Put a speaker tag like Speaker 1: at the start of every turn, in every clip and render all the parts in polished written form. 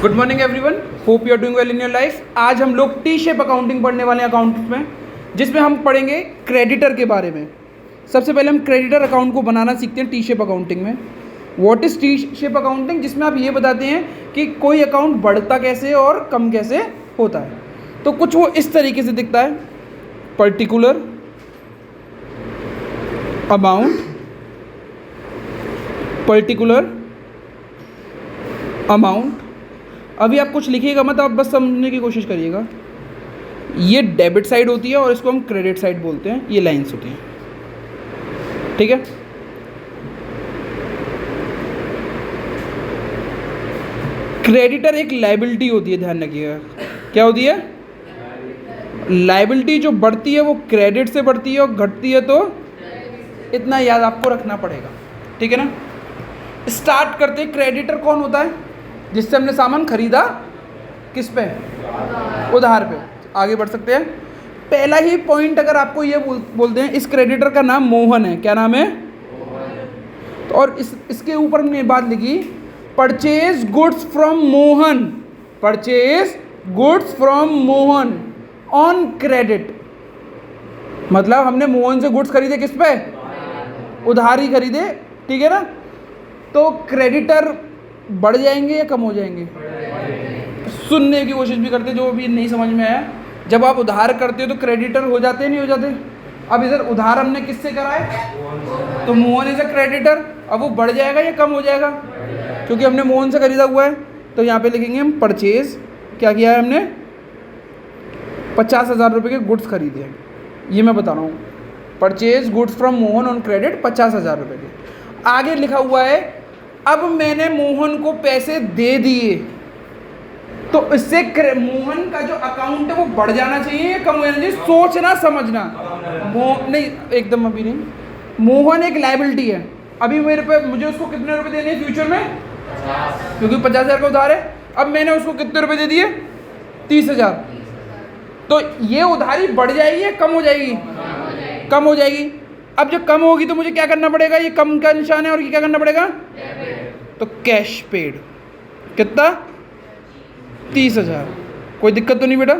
Speaker 1: Good morning everyone, hope you are doing well in your life. आज हम लोग T shape accounting पढ़ने वाले हैं अकाउंट में, जिसमें हम पढ़ेंगे क्रेडिटर के बारे में। सबसे पहले हम क्रेडिटर अकाउंट को बनाना सीखते हैं टी शेप अकाउंटिंग में। What is T shape accounting, जिसमें आप ये बताते हैं कि कोई अकाउंट बढ़ता कैसे और कम कैसे होता है। तो कुछ वो इस तरीके से दिखता है, पर्टिकुलर अमाउंट, पर्टिकुलर अमाउंट। अभी आप कुछ लिखिएगा मत, आप बस समझने की कोशिश करिएगा। ये डेबिट साइड होती है और इसको हम क्रेडिट साइड बोलते हैं। ये लाइंस होती हैं, ठीक है। क्रेडिटर एक लायबिलिटी होती है, ध्यान रखिएगा। क्या होती है? लायबिलिटी। जो बढ़ती है वो क्रेडिट से बढ़ती है और घटती है तो इतना याद आपको रखना पड़ेगा, ठीक है ना। स्टार्ट करते हैं। क्रेडिटर कौन होता है? जिससे हमने सामान खरीदा, किस पे? उधार पे। आगे बढ़ सकते हैं। पहला ही पॉइंट अगर आपको ये बोलते हैं, इस क्रेडिटर का नाम मोहन है। क्या नाम है? तो और इसके ऊपर हमने बात लिखी, purchase goods from Mohan, purchase goods from Mohan on credit. मतलब हमने मोहन से गुड्स खरीदे, किस पे? उधारी खरीदे, ठीक है ना। तो क्रेडिटर बढ़ जाएंगे या कम हो जाएंगे? सुनने की कोशिश भी करते, जो भी नहीं समझ में आया। जब आप उधार करते हो तो क्रेडिटर हो जाते हैं, नहीं हो जाते? अब इधर उधार हमने किससे करा है? तो मोहन इज अ क्रेडिटर। अब वो बढ़ जाएगा या कम हो जाएगा? क्योंकि हमने मोहन से खरीदा हुआ है। तो यहाँ पे लिखेंगे हम परचेज, क्या किया है हमने? 50,000 रुपये के गुड्स खरीदे हैं। ये मैं बता रहा हूँ, purchase goods from Mohan on credit 50,000 रुपये के। आगे लिखा हुआ है, अब मैंने मोहन को पैसे दे दिए, तो इससे मोहन का जो अकाउंट है वो बढ़ जाना चाहिए या कम हो जाना चाहिए? सोचना समझना। नहीं, एकदम अभी नहीं। मोहन एक लायबिलिटी है। अभी मेरे पे, मुझे उसको कितने रुपए देने हैं फ्यूचर में? 50, क्योंकि 50,000 का उधार है। अब मैंने उसको कितने रुपए दे दिए? 30,000। तो ये उधारी बढ़ जाएगी या कम हो जाएगी? कम हो जाएगी। अब जब कम होगी तो मुझे क्या करना पड़ेगा? ये कम का निशान है और ये क्या करना पड़ेगा? तो कैश पेड। कितना? 30,000। कोई दिक्कत तो नहीं बेटा,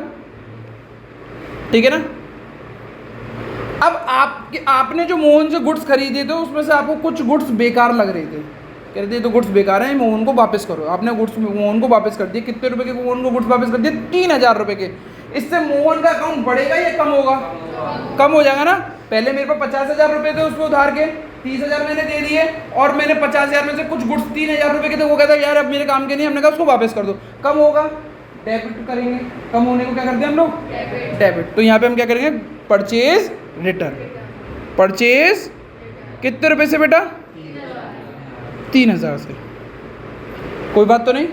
Speaker 1: ठीक है ना। अब आपने जो मोहन से गुड्स खरीदे थे, उसमें से आपको कुछ गुड्स बेकार लग रहे थे। कह रहे थे तो गुड्स बेकार हैं, मोहन को वापस करो। आपने गुड्स मोहन को वापस कर दिए। कितने रुपए के मोहन को गुड्स वापस कर दिए? 3,000 रुपए के। इससे मोहन का अकाउंट बढ़ेगा या कम होगा? कम हो जाएगा ना। पहले मेरे पास 50,000 रुपए थे उसमें उधार के, 30,000 मैंने दे दिए और मैंने 50,000 में से कुछ गुड्स 3,000 रुपए के थे। वो कहता है यार अब मेरे काम के नहीं, हमने कहा उसको वापस कर दो। कम होगा, डेबिट करेंगे। कम होने को क्या करते हैं हम लोग? डेबिट। तो यहाँ पे हम क्या करेंगे? Purchase return. परचेज कितने रुपए से बेटा? 3,000 से। कोई बात तो नहीं।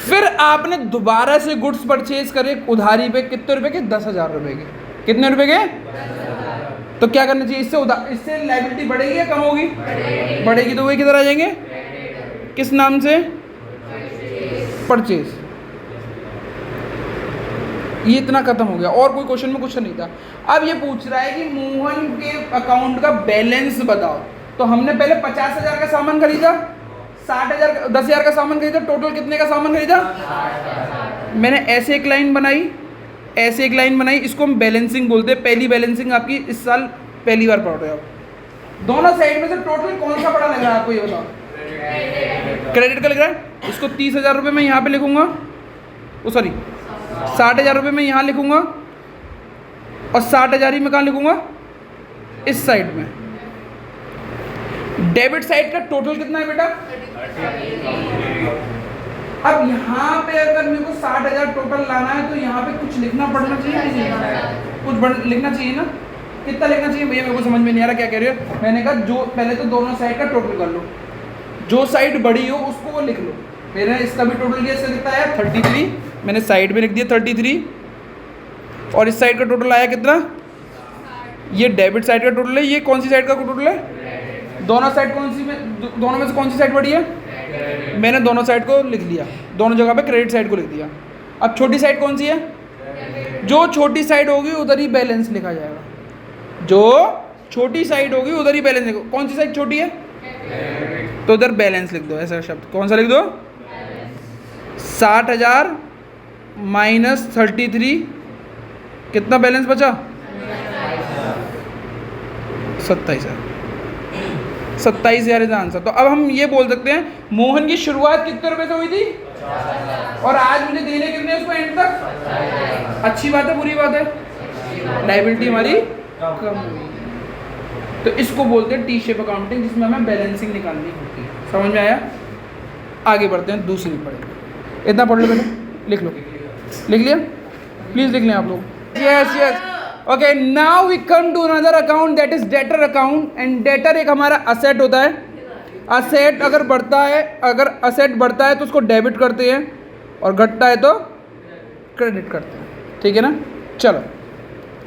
Speaker 1: फिर आपने दोबारा से गुड्स परचेज करे उधारी पे, कितने रुपए के? 10,000 रुपए के। कितने रुपए के? तो क्या करना चाहिए? इससे लायबिलिटी बढ़ेगी या कम होगी? बढ़ेगी। तो वही किधर आ जाएंगे? किस नाम से? परचेज। ये इतना खत्म हो गया और कोई क्वेश्चन में कुछ नहीं था। अब ये पूछ रहा है कि मोहन के अकाउंट का बैलेंस बताओ। तो हमने पहले 50,000 का सामान खरीदा, 60,000 10,000 का सामान खरीदा, टोटल कितने का सामान खरीदा? मैंने ऐसे एक लाइन बनाई, ऐसे एक लाइन बनाई। इसको हम बैलेंसिंग बोलते हैं। पहली बैलेंसिंग आपकी इस साल पहली बार पढ़ रहे हो आप। दोनों साइड में से टोटल कौन सा बड़ा लग रहा है आपको, ये बताओ? क्रेडिट का लग रहा है। इसको 30,000 रुपये मैं यहाँ पे लिखूंगा, सॉरी 60,000 रुपये मैं यहाँ लिखूंगा और 60,000 ही मैं कहाँ लिखूंगा? इस साइड में। डेबिट साइड का टोटल कितना है बेटा? अब यहाँ पे अगर मेरे को 60,000 टोटल लाना है तो यहाँ पे कुछ लिखना पड़ना चाहिए, नहीं? कुछ लिखना चाहिए ना। कितना लिखना चाहिए भैया? मेरे को समझ में नहीं आ रहा क्या कह रहे हो। मैंने कहा जो पहले तो दोनों साइड का टोटल कर लो, जो साइड बड़ी हो उसको वो लिख लो। मैंने इसका भी टोटल किया, इससे लिखता है 33, मैंने साइड में लिख दिया 33। और इस साइड का टोटल आया कितना? ये डेबिट साइड का टोटल है। ये कौन सी साइड का टोटल है? दोनों साइड कौन सी में, दोनों में से कौन सी साइड बड़ी है? मैंने दोनों साइड को लिख लिया, दोनों जगह पे क्रेडिट साइड को लिख दिया। अब छोटी साइड कौन सी है? जो छोटी साइड होगी उधर ही बैलेंस लिखा जाएगा। जो छोटी साइड होगी उधर ही बैलेंस लिखो। कौन सी साइड छोटी है? तो उधर बैलेंस लिख दो, ऐसा शब्द कौन सा लिख दो? 60,000 माइनस 33, कितना बैलेंस बचा? 27,000 इज आंसर। तो अब हम ये बोल सकते हैं मोहन की शुरुआत कितने रुपए से हुई थी और आज मुझे देने कितने उसको एंड तक। अच्छी बात है बुरी बात है? लायबिलिटी हमारी कम हुई। तो इसको बोलते हैं टी शेप अकाउंटिंग, जिसमें हमें बैलेंसिंग निकालनी होती है। समझ में आया? आगे बढ़ते हैं, दूसरी पढ़ेंगे। इतना पढ़ लो पहले, लिख लो। लिख लिया? प्लीज लिख लें आप लोग। Yes yes, okay. Now we come to another account, that is debtor account. And debtor एक हमारा असेट होता है। असेट अगर बढ़ता है, अगर असेट बढ़ता है तो उसको डेबिट करते हैं और घटता है तो क्रेडिट करते हैं। ठीक है ना? चलो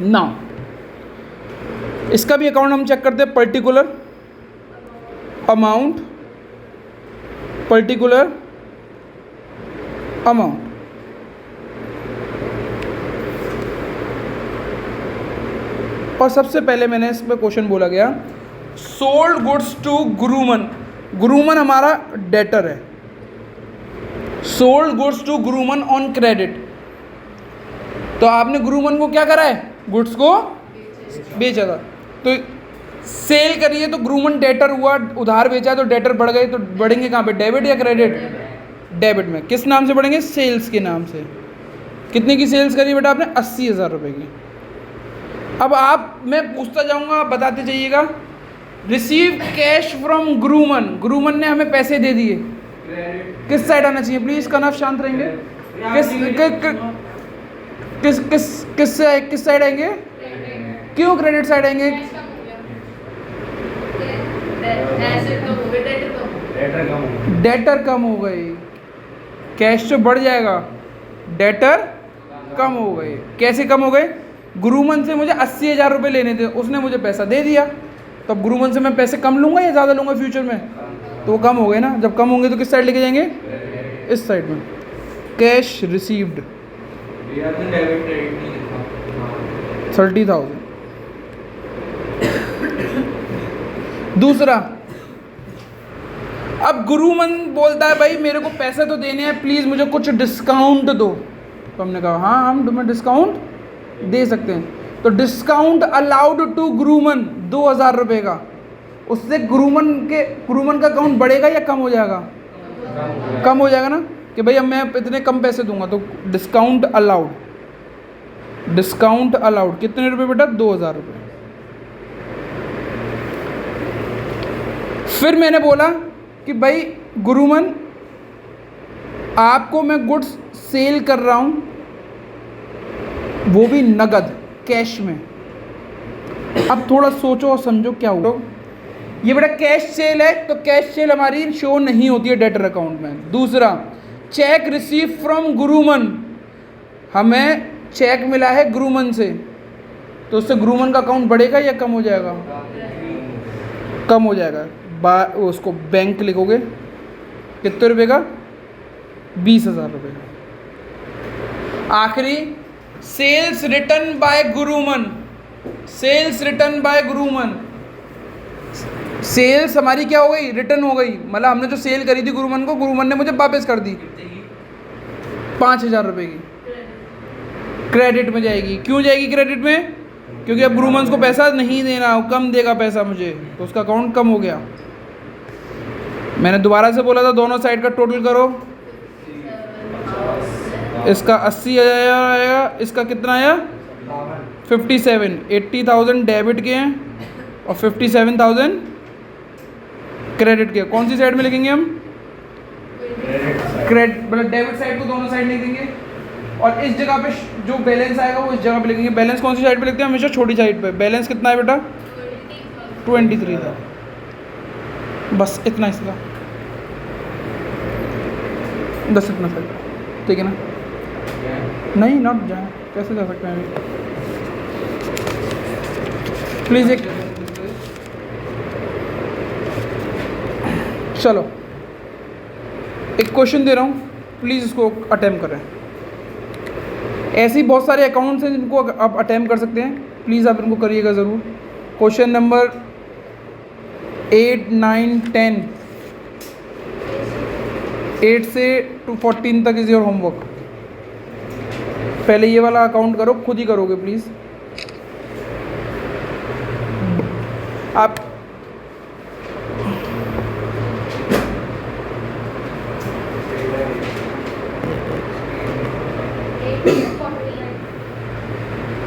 Speaker 1: नाउ इसका भी अकाउंट हम चेक करते हैं। Particular amount, particular amount. और सबसे पहले मैंने इसमें क्वेश्चन बोला गया, sold goods to Guruman. Guruman हमारा डेटर है। Sold goods to Guruman on credit. तो आपने गुरुमन को क्या करा है? गुड्स को बेचा था। तो सेल करिए तो गुरुमन डेटर हुआ, उधार बेचा तो डेटर बढ़ गए। तो बढ़ेंगे कहाँ पे? डेबिट या क्रेडिट? डेबिट में। किस नाम से बढ़ेंगे? सेल्स के नाम से। कितने की सेल्स करी बेटा आपने? 80,000 रुपये की। अब मैं पूछता जाऊंगा, आप बताते जाइएगा। Receive cash from Guruman. Guruman ने हमें पैसे दे दिए। किस साइड आना चाहिए प्लीज? कनफ शांत रहेंगे। किस साइड आएंगे? क्यों क्रेडिट साइड आएंगे? डेटर कम हो गई, कैश तो बढ़ जाएगा, डेटर कम हो गए। कैसे कम हो गए? गुरुमन से मुझे 80,000 रुपये लेने थे, उसने मुझे पैसा दे दिया। तो अब गुरुमन से मैं पैसे कम लूँगा या ज़्यादा लूँगा फ्यूचर में? तो वो कम हो गए ना। जब कम होंगे तो किस साइड लेके जाएंगे? इस साइड में। Cash received 30,000। दूसरा, अब गुरुमन बोलता है भाई मेरे को पैसे तो देने हैं, प्लीज़ मुझे कुछ डिस्काउंट दो। तो हमने कहा हाँ हम तुम्हें डिस्काउंट दे सकते हैं। तो डिस्काउंट अलाउड टू गुरुमन 2,000 रुपये का। उससे गुरुमन का अकाउंट बढ़ेगा या कम हो जाएगा? कम हो जाएगा ना, कि भाई अब मैं इतने कम पैसे दूंगा। तो डिस्काउंट अलाउड, डिस्काउंट अलाउड कितने रुपए बेटा? 2,000 रुपये। फिर मैंने बोला कि भाई गुरुमन आपको मैं गुड्स सेल कर रहा हूं, वो भी नगद, कैश में। अब थोड़ा सोचो और समझो क्या हुआ। ये बेटा कैश सेल है, तो कैश सेल हमारी शो नहीं होती है डेटर अकाउंट में। दूसरा, चेक रिसीव फ्रॉम गुरुमन। हमें चेक मिला है गुरुमन से, तो उससे गुरुमन का अकाउंट बढ़ेगा या कम हो जाएगा? कम हो जाएगा। उसको बैंक लिखोगे कितने रुपए का? 20,000 रुपये का। आखिरी, sales return by Guruman. Sales return by Guruman. Sales हमारी क्या हो गई? रिटर्न हो गई। मतलब हमने जो सेल करी थी गुरुमन को, गुरुमन ने मुझे वापस कर दी 5,000 रुपये की। क्रेडिट में जाएगी। क्यों जाएगी क्रेडिट में? क्योंकि अब गुरुमन को पैसा नहीं देना, कम देगा पैसा मुझे, तो उसका अकाउंट कम हो गया। मैंने दोबारा से बोला था दोनों साइड का टोटल करो। इसका 80,000 आएगा, इसका कितना आया? 57। 80,000 डेबिट के हैं और 57,000 क्रेडिट के। कौन सी साइड में लिखेंगे हम? क्रेडिट, मतलब डेबिट साइड को दोनों साइड लिख देंगे। और इस जगह पे जो बैलेंस आएगा वो इस जगह पे लिखेंगे। बैलेंस कौन सी साइड पे लिखते हैं? हमेशा छोटी साइड पे। बैलेंस कितना है बेटा? 23 था। बस इतना इसका, बस इतना सा। ठीक है ना? नहीं नॉट जाए, कैसे जा सकते हैं प्लीज़? एक चलो एक क्वेश्चन दे रहा हूँ, प्लीज़ इसको अटेम्प्ट करें। ऐसे ही बहुत सारे अकाउंट्स हैं जिनको आप अटेम्प्ट कर सकते हैं, प्लीज़ आप इनको करिएगा ज़रूर। क्वेश्चन नंबर 8, 9, 10 8 से टू 14 तक इज़ योर होमवर्क। पहले ये वाला अकाउंट करो, खुद ही करोगे प्लीज़ आप।